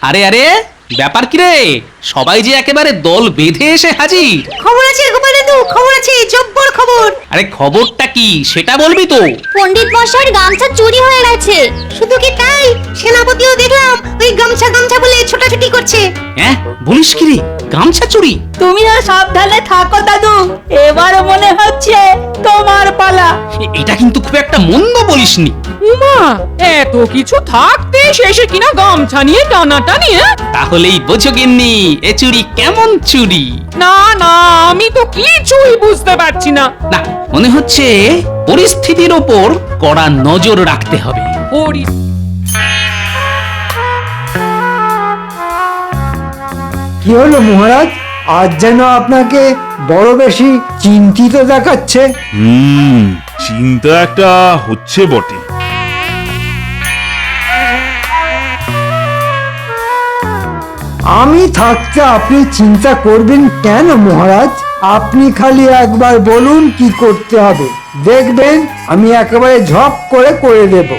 আরে আরে, ব্যাপার কি রে? সবাই যে একেবারে দল বেঁধে এসে হাজির। খবর আছে গোপাল দাদু, খবর আছে, জব্বর খবর। আরে খবরটা কি সেটা বলবি তো? পণ্ডিত মশাইয়ের গামছা চুরি হয়ে গেছে। শুধু কি তাই, সেনাপতিও দেখলাম ওই গামছা গামছা বলে ছোটাছুটি করছে। হ্যাঁ, বলিস কি রে, গামছা চুরি? তুমিও সাবধানে থাকো দাদু, এবারও মনে হচ্ছে তোমার পালা। এটা কিন্তু খুব একটা মন্দ বলিসনি। উমা, এত কিছু থাকতে শেষে কিনা গামছা নিয়ে টানাটানি। তাহলেই বোঝো গিন্নি এ চুরি কেমন চুরি। না না, আমি তো কিছুই বুঝতে পারছি না। না, মনে হচ্ছে পরিস্থিতির ওপর কড়া নজর রাখতে হবে। কি হলো মহারাজ, আজ যেন আপনাকে বড় বেশি চিন্তিত দেখাচ্ছে। চিন্তা একটা হচ্ছে বটে। আমি থাকতে আপনি চিন্তা করবেন কেন মহারাজ? আপনি খালি একবার বলুন কি করতে হবে, দেখবেন আমি একেবারে ঝপ করে দেব।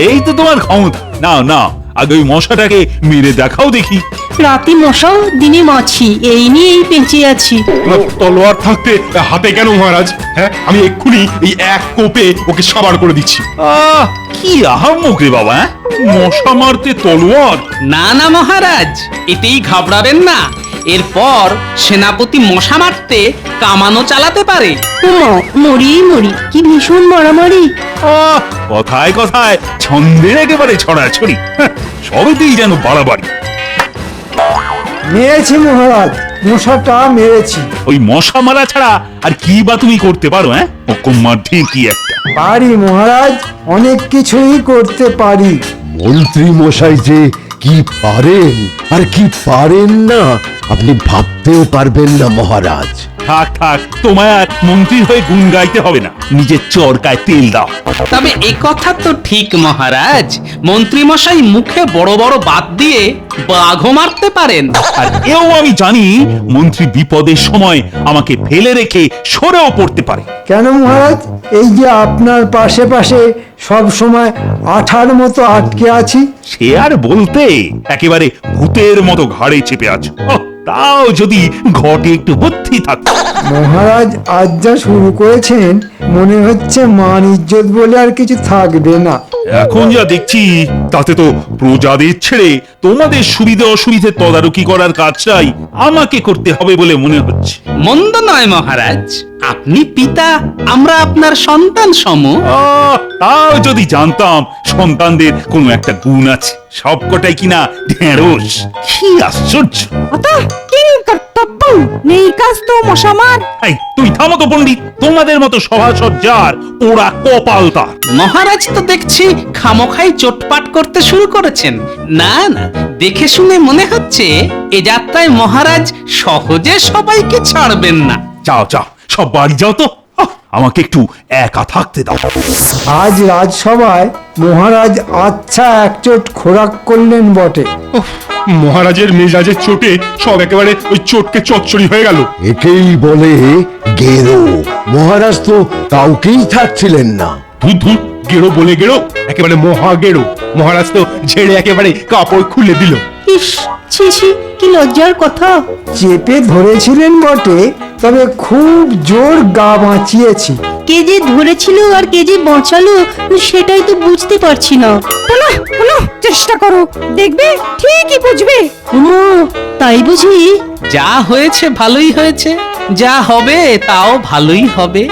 এই তো তোমার ক্ষমতা। নাও নাও, আগে ওই মশাটাকে মেরে দেখাও দেখি। রাতে মশাও দিনে মাছি, এই নিয়েই বেঁচে আছি। তলোয়ার থাকতে হাতে কেন মহারাজ? হ্যাঁ, আমি এক্ষুনি এই এক কোপে ওকে সাবার করে দিচ্ছি। কি আহাম্মক রে বাবা, মশা মারতে তলোয়ার? না না মহারাজ, এতেই ঘাবড়াবেন না। এরপর সেনাপতি মশা মারতে কামানো চালাতে পারে। উমা, মরি কি ভীষণ মারামারি। কথায় কথায় ছন্দের একেবারে ছড়াছড়ি, সবেতেই যেন বাড়াবাড়ি। মেরেছি মহারাজ, মশাটা মেরেছি। ওই মশা মারা ছাড়া আর কি বা তুমি করতে পারো? অকম্মার ঢেঁকি একটা। পারি মহারাজ, অনেক কিছুই করতে পারি। মন্ত্রী মশাই যে কি পারেন আর কি পারেন না আপনি ভাবতেও পারবেন না মহারাজ। থাক থাক, তোমায় আর মন্ত্রী হয়ে গুণ গাইতে হবে না, নিজের চরকায় তেল দাও। তবে এ কথা তো ঠিক মহারাজ, মন্ত্রী মশাই মুখে বড় বড় বাত দিয়ে বাঘও মারতে পারেন। আর এও আমি জানি, মন্ত্রী বিপদের সময় আমাকে ফেলে রেখে সরেও পড়তে পারে। কেন মহারাজ? এই যে আপনার পাশে পাশে সব সময় আঠার মতো আটকে আছি। সে আর বলতে, একেবারে ভূতের মতো ঘাড়ে চেপে আছো। তাও যদি ঘটে একটু বুদ্ধি থাকতো। মহারাজ আজ যা শুরু করেছেন, মনে হচ্ছে মান ইজ্জত বলে আর কিছু থাকবে না। এখন যা দেখছি তাতে তো প্রজাদের ছেড়ে তোমাদের সুবিধে অসুবিধে তদারকি করার কাজটাই আমাকে করতে হবে বলে মনে হচ্ছে। মন্দ নয় মহারাজ, আপনি পিতা, আমরা আপনার সন্তান সম। তাও যদি জানতাম সন্তানদের কোনো একটা গুণ আছে, সবকটাই কিনা ঢেঁড়স। কি আশ্চর্য! নেই কাজ তো মশা মার। এই তুমি থামো তো পণ্ডিত, তোমাদের মতো সভাসজ্জার ওরা কপাল তার। মহারাজ তো দেখছি খামোখাই চোটপাট করতে শুরু করেছেন। না না, দেখে শুনে মনে হচ্ছে এ যাত্রায় মহারাজ সহজে সবাইকে ছাড়বেন না। যাও যাও, সব বাড়ি যাও তো, আমাকে একটু একা থাকতে দাও। আজ রাজসভায় মহারাজ আচ্ছা একচোট খোরাক করলেন বটে। মহারাজের মেজাজের চোটে সব একেবারে ওই চোটকে চচ্চড়ি হয়ে গেল। একেই বলে গেরো। মহারাজ তো কাউকেই থাকছিলেন না। ধুর ধুর, গেরো বলে গেরো, একেবারে মহা গেরো। মহারাজ তো ঝেড়ে একেবারে কাপড় খুলে দিল। ইস, ছি ছি, কি লজ্জার কথা। চেপে ধরেছিলেন বটে, তবে খুব জোর গা বাঁচিয়েছি। কে যে ধরেছিল আর কে যে বাঁচালো সেটাই তো বুঝতে পারছি না। চেষ্টা করো, দেখবে ঠিকই বুঝবে। তাই বুঝি? যা হয়েছে ভালোই হয়েছে, যা হবে তাও ভালোই হবে।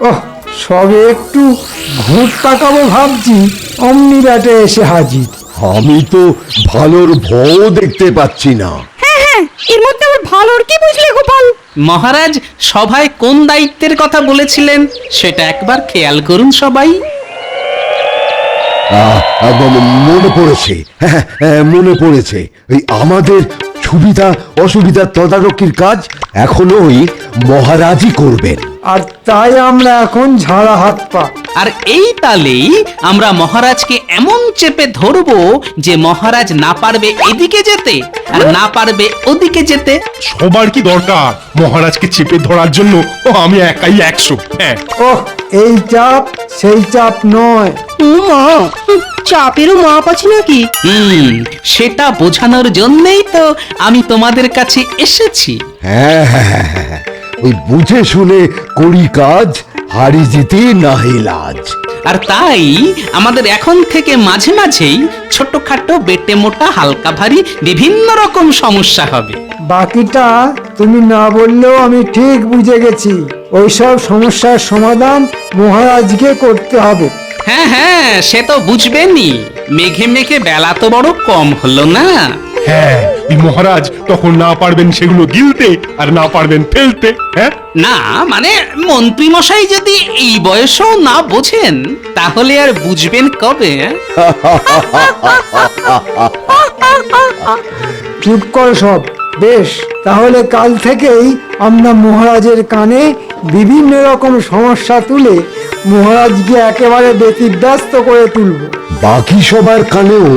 ওহ, সবে একটু ঘুর তাকাবো ভাবছি, অমনি ব্যাটে এসে হাজির। আমি তো ভালোর ভয়ও দেখতে পাচ্ছি না। এর মধ্যে আমার ভালোর কি বুঝলে গোপাল? মহারাজ সভায় কোন দায়িত্বের কথা বলেছিলেন সেটা একবার খেয়াল করুন সবাই। মনে পড়েছে, মনে পড়েছে। ওই আমাদের সুবিধা অসুবিধা তদারকির কাজ এখনো ওই মহারাজই করবেন। আর তাই আমরা এখন ঝাড়া হাত পা। আর এই তালেই আমরা মহারাজকে এমন চেপে ধরবো যে মহারাজ না পারবে এদিকে যেতে আর না পারবে ওদিকে যেতে। সবার কি দরকার মহারাজকে চেপে ধরার জন্য? ও আমি একাই 100। হ্যাঁ ওহ, এই চাপ সেই চাপ নয়। মা, চাপেরও মাপ আছে নাকি? সেটা বোঝানোর জন্যই তো আমি তোমাদের কাছে এসেছি। হ্যাঁ হ্যাঁ হ্যাঁ হ্যাঁ, ওই বুঝে শুনে করি কাজ, হারি জিতে নাহি লাজ। আর তাই আমাদের এখন থেকে মাঝে মাঝেই ছোটখাটো বেটে মোটা হালকা ভারী বিভিন্ন রকম সমস্যা হবে। বাকিটা তুমি না বললেও আমি ঠিক বুঝে গেছি। ওইসব সমস্যার সমাধান মহারাজকে করতে হবে। হ্যাঁ হ্যাঁ, সে তো বুঝবেনই। মেঘে মেঘে বেলা তো বড় কম হলো না। হ্যাঁ, এই মহারাজ তখন না পারবেন সেগুলো গিলতে আর না পারবেন ফেলতে। হ্যাঁ না মানে মন্ত্রী মশাই যদি এই বয়সেও না বোঝেন তাহলে আর বুঝবেন কবে? চুপ কর সব। বেশ, তাহলে কাল থেকেই আমরা মহারাজের কানে বিভিন্ন রকম সমস্যা তুলে মহারাজকে একেবারে ব্যতিব্যস্ত করে তুলব। বাকি সবার কানেও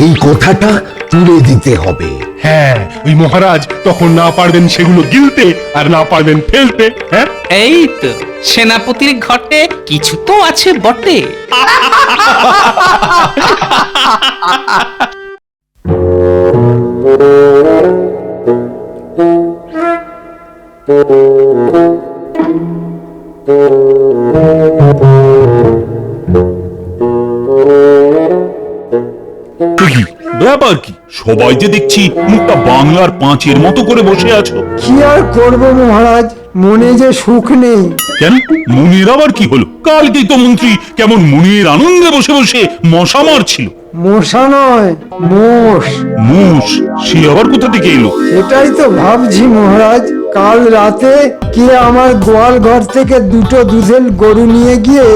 এই কথাটা তুলে দিতে হবে। হ্যাঁ, ওই মহারাজ তখন না পারবেন সেগুলো গিলতে আর না পারবেন ফেলতে। হ্যাঁ এই তো সেনাপতির ঘটে কিছু তো আছে বটে। কি ব্যাপার কি? সবাই যে দেখছি মুখটা বাংলার পাঁচের মতো করে বসে আছো। কি আর করব মহারাজ, মনে যে সুখ নেই। কেন, মুনির আবার কি হলো? কালকেই তো মন্ত্রী কেমন মুনির আনন্দে বসে বসে মশা মারছিল। মশা নয়, মোষ। মুষ? সে আবার কোথা থেকে এলো? এটাই তো ভাবছি মহারাজ। কাল রাতে কে আমার গোয়াল ঘর থেকে দুটো দুধেল গরু নিয়ে গিয়ে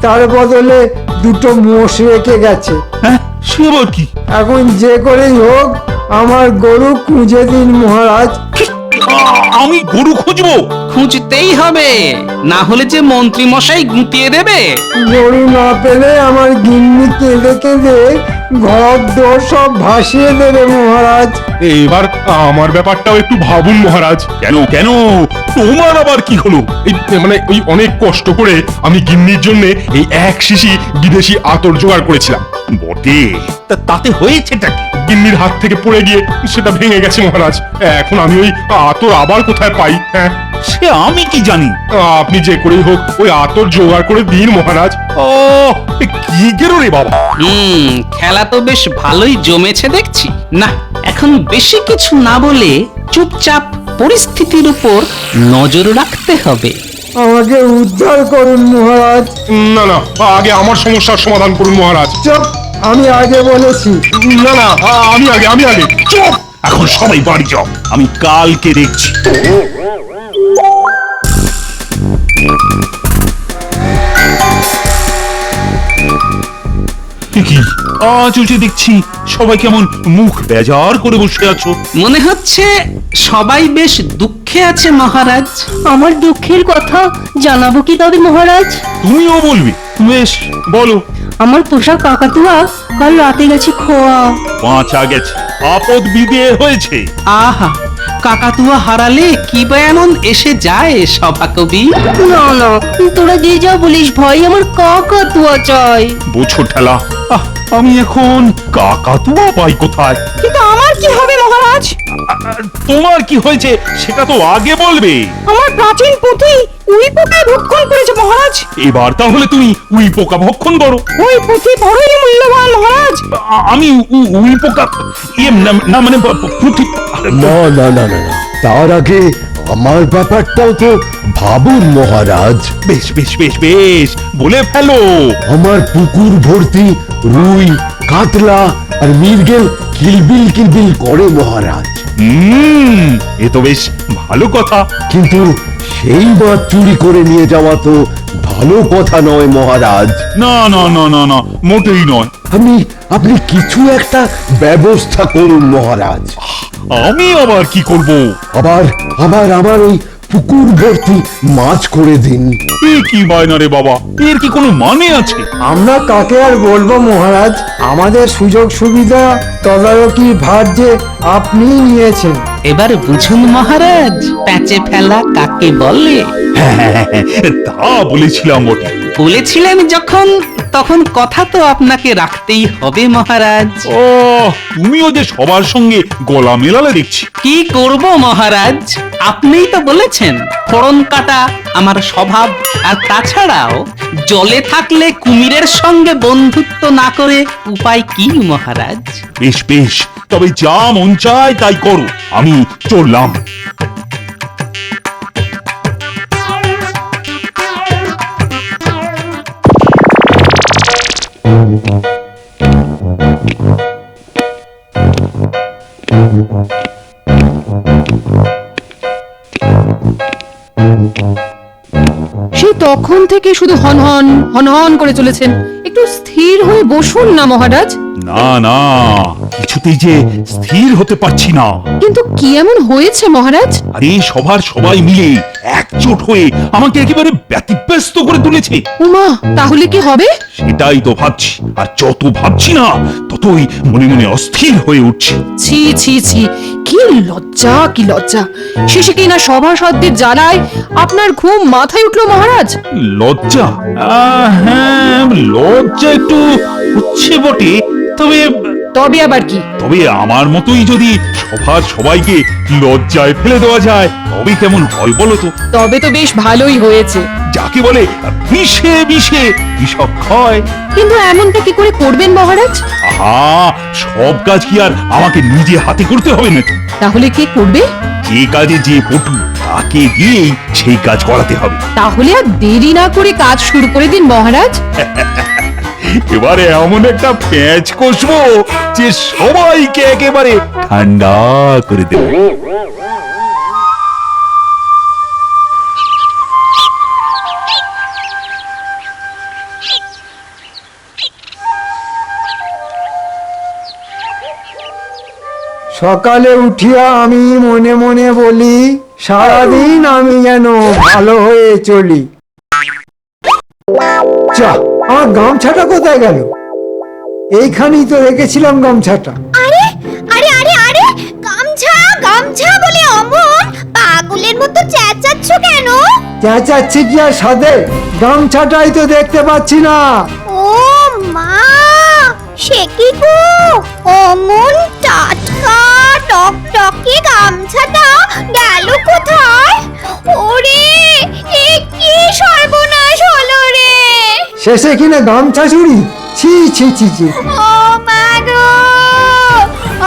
তার বদলে দুটো মোষ রেখে গেছে। হ্যাঁ, সে আবার কি? এখন যে করেই হোক আমার গরু খুঁজে দিন মহারাজ। আমি গরু খুঁজবো? খুঁজতেই হবে, না হলে যে মন্ত্রী মশাই গুটিয়ে দেবে। গরু না পেলে আমার গিন্নি কেঁদে কেঁদে ঘর দোর সব ভাসিয়ে দেবে মহারাজ। এবার আমার ব্যাপারটাও একটু ভাবুন মহারাজ। কেন কেন, তোমার আবার কি হলো? এই মানে ওই অনেক কষ্ট করে আমি গিন্নির জন্য এই 1 শিশি বিদেশি আতর জোগাড় করেছিলাম। বটে, তাতে হয়েছেটা কি? গিন্নির হাত থেকে পড়ে গিয়ে সেটা ভেঙে গেছে মহারাজ। এখন আমি ওই আতর আবার কোথায় পাই? হ্যাঁ, সে আমি কি জানি। আপনি যে করেই হোক ওই আতর জোগাড় করে দিন মহারাজ। ও, কি গেরো রে বাবা। খেলা তো বেশ ভালোই জমেছে দেখছি। না, এখন বেশি কিছু না বলে চুপচাপ পরিস্থিতির উপর নজর রাখতে হবে। আমাকে উদ্ধার করুন মহারাজ। না না, আগে আমার সমস্যার সমাধান করুন মহারাজ। চুপ, আমি আগে বলেছি। না না, আমি আগে। চুপ! এখন সবাই বাড়ি যাও, আমি কালকে দেখছি। কি আজ যে দেখছি সবাই কেমন মুখ বেজার করে বসে আছো। মনে হচ্ছে সবাই বেশ দুঃখে আছে মহারাজ। আমার দুঃখের কথা জানাবো কি তবে মহারাজ? তুমিও বলবে? বেশ, বলো। আমার পোষা কাকাতুয়া কাল রাতে গেছে খোয়া। বাঁচা গেছে, আপদ বিদে হয়েছে। আহা, কাকাতুয়া হারালে কি বা এমন এসে যায় সভাকবি? না না, তোরা যে যা বলিস ভাই, আমার কাকাতুয়া চাই। বোঝো ঠেলা, আমি এখন কাকাতুয়া পাই কোথায়? কিন্তু আমার কি হবে মহারাজ? তোমার কি হয়েছে সেটা তো আগে বলবে। আমার প্রাচীন পুঁথি উই পোকায় ভক্ষণ করেছে মহারাজ। এবার তাহলে তুমি উই পোকা ভক্ষণ করো। ওই পুঁথি বড়ই মূল্যবান মহারাজ। আমি উই পোকা না মানে পুঁথি। না না না না না, তার আগে আমার ব্যাপারটাও তো ভাবুন মহারাজ। বেশ বেশ বেশ বেশ, বলে ফেলো। আমার পুকুর ভর্তি রুই, কাতলা আর মৃগেল কিলবিল কিলবিল করে মহারাজ। এ তো বেশ ভালো কথা। কিন্তু সেই মাছ চুরি করে নিয়ে যাওয়া তো ভালো কথা নয় মহারাজ। না না না না না, মোটেই নয়। আপনি কিছু একটা ব্যবস্থা করুন মহারাজ। আমি আবার কি করব? আবার আমার ওই পুকুর ভর্তি মাছ করে দিন। এ কি বায়না রে বাবা, এর কি কোনো মানে আছে? আমরা কাকে আর বলবো মহারাজ, আমাদের সুযোগ সুবিধা তদারকির ভার যে আপনি নিয়েছেন। এবার বুঝুন মহারাজ, প্যাচে ফেলা কাকে বলে। তা বলেছিলাম বটে। বলেছিলেন যখন, তখন কথা তো আপনাকে রাখতেই হবে মহারাজ। ও, তুমিও যে সবার সঙ্গে গলা মেলালে দেখছি। কি করব মহারাজ, আপনিই তো বলেছেন ফড়ন কাটা আমার স্বভাব। আর তাছাড়াও জলে থাকলে কুমিরের সঙ্গে বন্ধুত্ব না করে উপায় কি মহারাজ? বেশ বেশ, তবে যা মন চায় তাই করো, আমি চললাম। সেই তখন থেকে শুধু হনহন হনহন করে চলেছেন। একটু স্থির হয়ে বসুন না মহারাজ। না না, কিছুতেই যে স্থির হতে পারছি না। কিন্তু কি এমন হয়েছে মহারাজ? আরে সবার সবাই মিলে একজোট হয়ে আমাকে একেবারে ব্যতিব্যস্ত করে তুলেছে। উমা, তাহলে কি হবে? সেটাই তো ভাবছি, আর যত ভাবছি না ততই মনে মনে অস্থির হয়ে উঠছে। ছি ছি ছি, কি লজ্জা কি লজ্জা! শেষে কিনা সভাসদদের জ্বালায় আপনার ঘুম মাথায় উঠলো মহারাজ। লজ্জা? হ্যাঁ, লজ্জা একটু হচ্ছে বটে, তবে তবে আবার কি? তবে আমার মতোই যদি সবার সবাইকে লজ্জায় ফেলে দেওয়া যায় তবে কেমন হয় বলো তো? তবে তো বেশ ভালোই হয়েছে। যাকে বলে মিশে মিশে বিষক্ষয়। কিন্তু এমনটা কি করে করবেন মহারাজ? আহা, সব কাজ কি আর আমাকে নিজে হাতে করতে হবে নাকি? তাহলে কে করবে? যে কাজে যে পটু তাকে দিয়েই সেই কাজ করাতে হবে। তাহলে আর দেরি না করে কাজ শুরু করে দিন মহারাজ। এবারে এমন একটা প্যাঁচ কষবো যে সবাইকে একেবারে ঠান্ডা করে দেবে। সকালে উঠিয়া আমি মনে মনে বলি, সারাদিন আমি যেন ভালো হয়ে চলি। যা, আমার গামছাটা কোথায় গেল? এইখানেই তো রেখেছিলাম গামছাটা। আরে আরে আরে আরে, গামছা গামছা বলে অমন পাগলের মতো চেঁচাচ্ছ কেন? চেঁচাচ্ছি কি আর সাধে? গামছাটাই তো দেখতে পাচ্ছি না। ও মা, সে কি গো, অমন টাটকা টকটকে গামছাটা গেল কোথায়? ওরে, এ কি সর্বনাশ হলো রে! শেষে কিনা গামছা চুরি! ছি ছি ছি ছি! ও মা গো,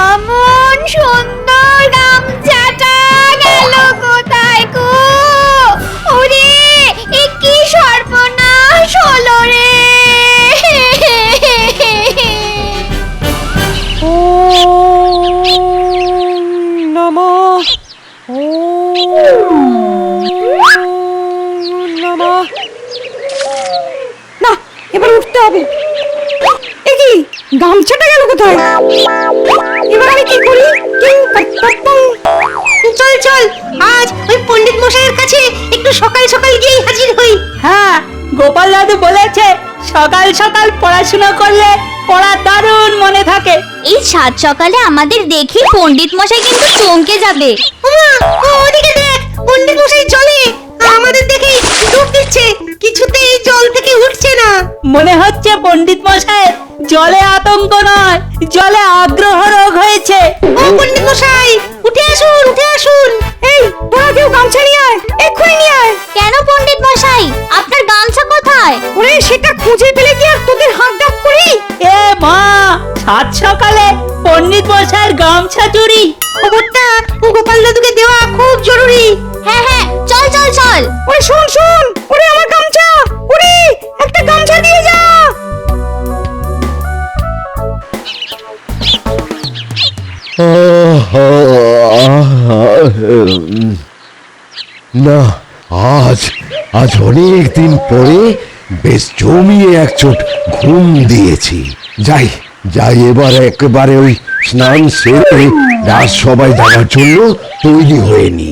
অমন সুন্দর গামছাটা গেল কোথায় গো? ওরে, এ কি সর্বনাশ হলো রে! না, এবার উঠতে হবে। এ কি, গামছাটা গেল কোথায়? এবার আমি কি করি? চল চল, আজ ওই পণ্ডিত মশাইয়ের কাছে একটু সকাল সকাল গিয়ে হাজির হই। হ্যাঁ, গোপাল দাদু বলেছে সকাল সকাল পড়াশোনা করলে পড়া দারুণ মনে থাকে। এই সাত সকালে আমাদের দেখে পণ্ডিত মশাই কিন্তু চমকে যাবে। ওমা, ওদিকে দেখ, পণ্ডিত মশাই জলে আমাদের দেখে ডুব দিচ্ছে, কিছুতেই জল থেকে উঠছে না। মনে হচ্ছে পণ্ডিত মশাই জলে আতঙ্ক নয়, জলে আগ্রহ রোগ হয়েছে। ও পণ্ডিত মশাই, উঠে আসুন উঠে আসুন। এই, তোরা কেউ গামছা নিয়ে আয়, এক্ষুনি নিয়ে আয়। কেন পণ্ডিত মশাই, আপনার গামছা কোথায়? ওরে, সেটা খুঁজে পেলে কি আর তোদের হাত ডাক করি? এ মা, সাত সকালে পণ্ডিত মশাইয়ের গামছা চুরি! খবরটা গোপাল দাদুকে দেওয়া খুব জরুরি। হ্যাঁ হ্যাঁ, চল চল চল। ওরে শোন শোন, ওরে আমার গামছা, ওরে একটা গামছা দিয়ে যা। না, আজ আজ অনেক দিন পরে বেশ জমিয়ে এক চোট ঘুম দিয়েছি। যাই যাই, এবার একেবারে ওই স্নান সেরে রাজসভায় যাওয়ার জন্য তৈরি হয়ে নি।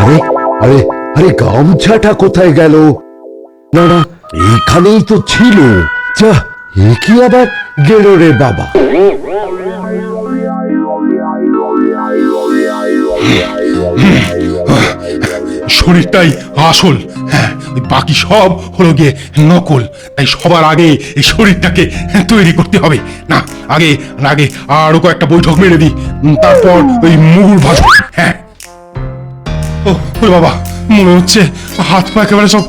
আরে আরে আরে গামছাটা কোথায় গেল? না না, এইখানেই তো ছিল। যা, এ কি আবার গেল রে বাবা? শরীরটাই আসল, হ্যাঁ, ওই বাকি সব হলো গিয়ে নকল। তাই সবার আগে এই শরীরটাকে তৈরি করতে হবে। না, আগে আগে আরো কয়েকটা বৈঠক মেরে দিই, তারপর ওই মুগুর ভাজ। হ্যাঁ, ও ওই বাবা, মনে হচ্ছে হাত পা একেবারে সব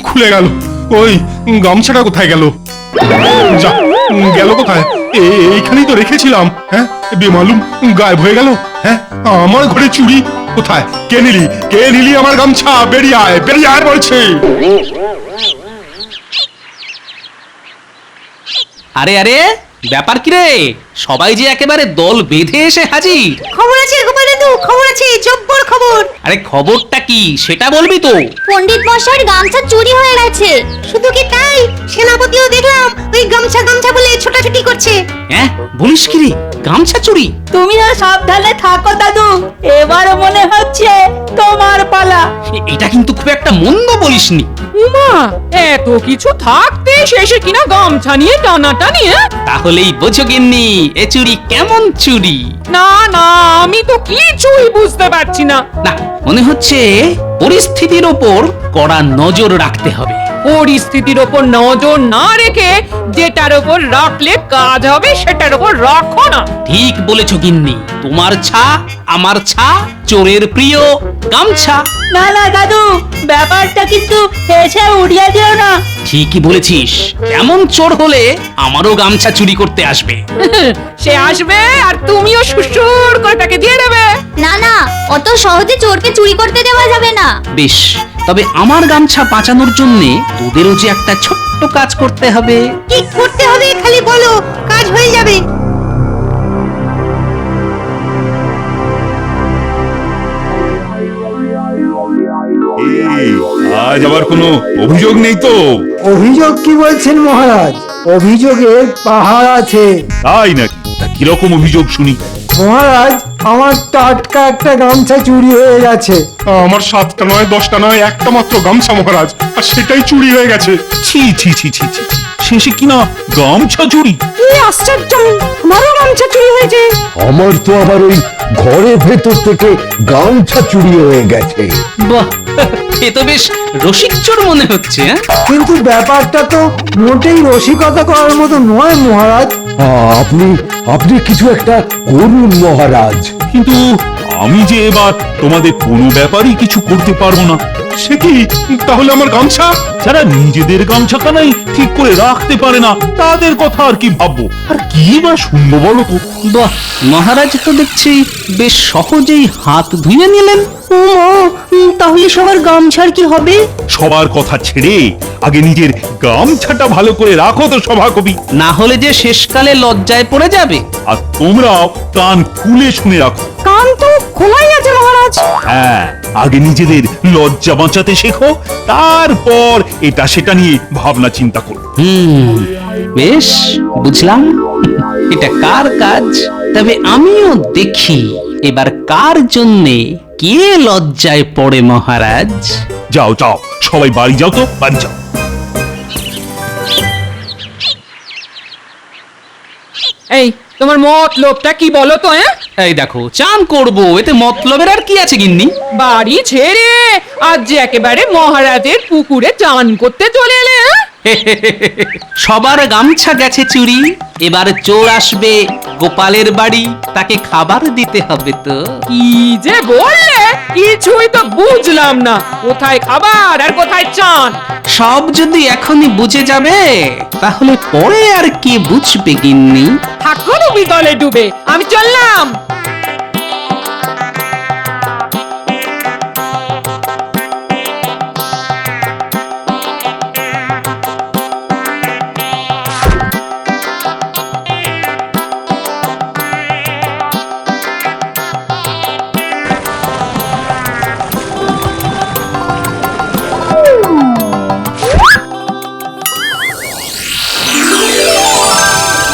খুলে গেল। ওই গামছাটা কোথায় গেল? যা, গেল কোথায়? এইখানেই তো রেখেছিলাম। হ্যাঁ, বেমালুম গায়েব হয়ে গেল। হ্যাঁ, আমার ঘরে চুরি কোথায়? কে নিলি? কে নিলি আমার গামছা? বেরিয়ে আয়, বেরিয়ে আয় বলছি। আরে আরে, ব্যাপার কি রে? সবাই যে একেবারে দল বেঁধে এসে হাজির। খবর আছে গোপাল দাদু, খবর আছে, জব্বর খবর। আরে খবরটা কি সেটা বলবি তো? পণ্ডিত মশাইয়ের গামছা চুরি হয়ে গেছে। শুধু কি তাই, সেনাপতিও দেখলাম ওই গামছা গামছা বলে ছোটাছুটি করছে। হ্যাঁ, বলিস কি রে, গামছা চুরি? তুমিও সাবধানে থাকো দাদু, এবার মনে হচ্ছে তোমার পালা। এটা কিন্তু খুব একটা মন্দ বলিসনি। উমা, এত কিছু থাকতে শেষে কিনা গামছা নিয়ে টানাটানি? তাহলেই বোঝো গিন্নি, এ চুরি কেমন চুরি। না না, আমি তো কিছুই বুঝতে পারছি না। না, মনে হচ্ছে পরিস্থিতির ওপর কড়া নজর রাখতে হবে। পরিস্থিতির ওপর নজর না রেখে যেটার ওপর রাখলে কাজ হবে সেটার ওপর রাখো না। ঠিক বলেছো গিন্নি, তোমার ছা আমার ছা, চোরের প্রিয় গামছা। না না দাদু, ব্যাপারটা কিন্তু হেসে উড়িয়ে দিও না। ঠিকই বলেছিস, এমন চোর হলে আমারও গামছা চুরি করতে আসবে। সে আসবে আর তুমিও সুসুর করে তাকে দিয়ে দেবে। না না, অত সহজে চোরকে চুরি করতে দেওয়া যাবে না। বেশ, তবে আমার গামছা বাঁচানোর জন্য তোদেরও যে একটা ছোট্ট কাজ করতে হবে। কি করতে হবে খালি বলো, কাজ হয়ে যাবে। এই, আজ আবার কোনো অভিযোগ নেই তো? অভিযোগ কি বলছেন মহারাজ? অভিযোগের পাহাড় আছে। তাই নাকি? তা কিরকম অভিযোগ শুনি? মহারাজ, আমার টাটকা একটা গামছা চুরি হয়ে গেছে। আমার 7টা নয় 10টা নয়, একটা মাত্র গামছা মহারাজ, আর সেটাই চুরি হয়ে গেছে। ছি ছি ছি ছি ছি, শেষে কিনা গামছা চুরি? কি আশ্চর্য, আমারও গামছা চুরি হয়েছে। আমার তো আবার ওই ঘরের ভেতর থেকে গামছা চুরি হয়ে গেছে। বাহ, এ তো বেশ রসিক চোর মনে হচ্ছে। হ্যাঁ? কিন্তু ব্যাপারটা তো মোটেই রসিকতা করার মতো নয় মহারাজ। আপনি আপনি কিছু একটা করুন মহারাজ। কিন্তু আমি যে এবার তোমাদের কোনো ব্যাপারই কিছু করতে পারবো না। সে কি? তাহলে আমার গামছা? যারা নিজেদের গামছাখানাই ঠিক করে রাখতে পারে না, তাদের কথা আর কি ভাববো, আর কি বা শুনবো বলো তো? বাহ, মহারাজ তো দেখছি বেশ সহজেই হাত ধুয়ে নিলেন। ও মা, তাহলে সবার গামছার কি হবে? সবার কথা ছেড়ে আগে নিজের গামছাটা ভালো করে রাখো তো সভাকবি। না হলে যে শেষকালে লজ্জায় পড়ে যাবে। আর তোমরাও কান খুলে শুনে রাখো। কান তো খোলাই আছে মহারাজ। হ্যাঁ, আগে নিজেদের লজ্জা বাঁচাতে শেখো, তারপর এটা সেটা নিয়ে ভাবনা চিন্তা করো। বেশ, বুঝলাম এটা কার কাজ। তবে আমিও দেখি এবার কার জন্যে কে লজ্জায় পড়ে মহারাজ। যাও যাও, সবাই বাড়ি যাও তো, বাড়ি যাও। এই, তোমার মতলবটা কি বলো তো? এই দেখো, চান করব, এতে মতলবের আর কি আছে গিন্নি? বাড়ি ছেড়ে আজ যে একেবারে মহারাজের পুকুরে চান করতে চলে এলে? সবার গামছা গেছে চুরি, এবার চোর আসবে গোপালের বাড়ি, তাকে খাবার দিতে হবে তো। কি যে বললে, কিছুই তো বুঝলাম না। কোথায় খাবার আর কোথায় চান? সব যদি এখনই বুঝে যাবে, তাহলে পরে আর কি বুঝবে গিন্নি? থাকো ডুবি দলে ডুবে, আমি চললাম।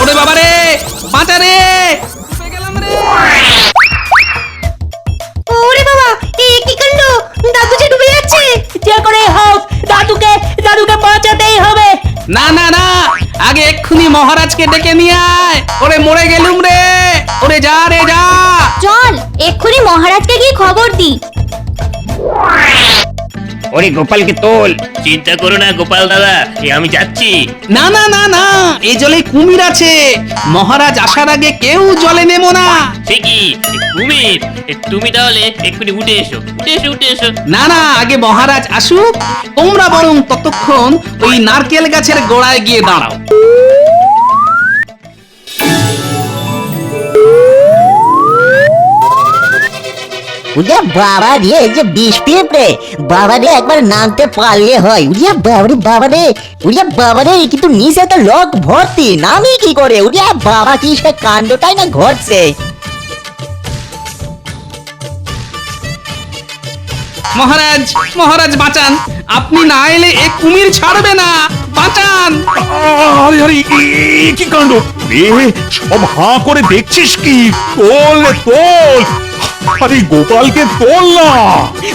ওরে বাবা রে, বাঁচা রে, ডুবে গেলাম রে। ওরে বাবা, এ কি কাণ্ড! মহারাজকে ডেকে নিয়ে আয়। ওরে মরে গেলুম রে, ওরে যা রে যা। চল এক্ষুনি মহারাজকে গিয়ে খবর দি। ওরে গোপালকে তোল। চিন্তা করো না গোপাল দাদা, আমি যাচ্ছি। না না না না, এই জলে কুমির আছে, মহারাজ আসার আগে কেউ জলে নেমো না। সে কি কুমির? তুমি তাহলে এক্ষুনি উঠে এসো, উঠে এসো, উঠে এসো। না না, আগে মহারাজ আসুক, তোমরা বরং ততক্ষণ ওই নারকেল গাছের গোড়ায় গিয়ে দাঁড়াও। উড়িয়া বাবা রে, এই যে বিষ পিঁপড়ে, বাবা রে একবার নামতে পারলে হয়। উড়িয়া বাবারে বাবারে, উড়িয়া বাবারে, কিন্তু নিচে তো লোক ভর্তি, নামি কি করে? উড়িয়া বাবা, কি সে কাণ্ডটাই না ঘটছে। মহারাজ, মহারাজ বাঁচান, আপনি না এলে এ কুমির ছাড়বে না, বাঁচান। আরে আরে কি কাণ্ড রে, সব হাঁ করে দেখছিস কি? তোল তোল, আরে গোপালকে তোল না।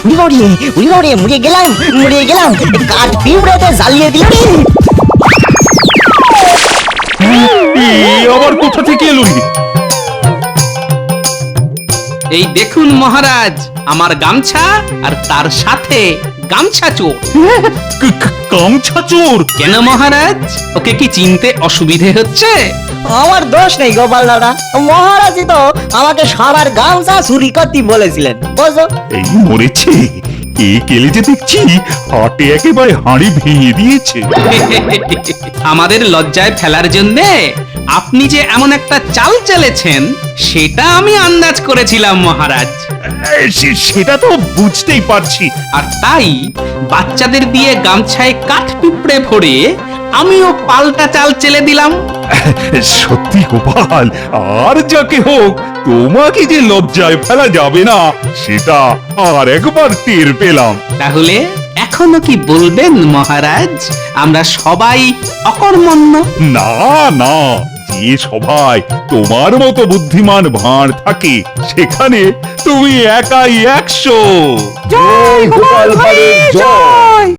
উড়ি বাবারে, মরে গেলাম, মরে গেলাম, কাঠ পিঁপড়েতে জ্বালিয়ে দিল রে। আবার কোথা থেকে এলো রে? এই দেখুন মহারাজ, আমার গামছা আর তার সাথে গামছা চোর। গামছা চোর? কেন মহারাজ, ওকে কি চিনতে অসুবিধে হচ্ছে? আমার দোষ নেই গোপাল দাদা, মহারাজই তো আমাকে সবার গামছা চুরি করতে বলেছিলেন, বুঝো। এই মরেছে, এ কেলে যে দেখছি হাটে একেবারে হাঁড়ি ভেঙে দিয়েছে। আমাদের লজ্জায় ফেলার জন্যে আপনি যে এমন একটা চাল চালেছেন সেটা আমি আন্দাজ করেছিলাম মহারাজ। সেটা তো বুঝতেই পারছি। আর তাই বাচ্চাদের দিয়ে গামছায় কাঠ পিঁপড়ে ভরে আমিও পাল্টা চাল চেলে দিলাম। সত্যি গোপাল, আর যাকে হোক তোমাকে যে লজ্জায় ফেলা যাবে না সেটা আর একবার টের পেলাম। তাহলে এখনো কি বলবেন মহারাজ, আমরা সবাই অকর্মণ্য? না না, যে সবাই তোমার মতো বুদ্ধিমান ভাঁড় থাকে সেখানে তুমি একাই 100। জয় গোপাল ভাঁড়ের জয়।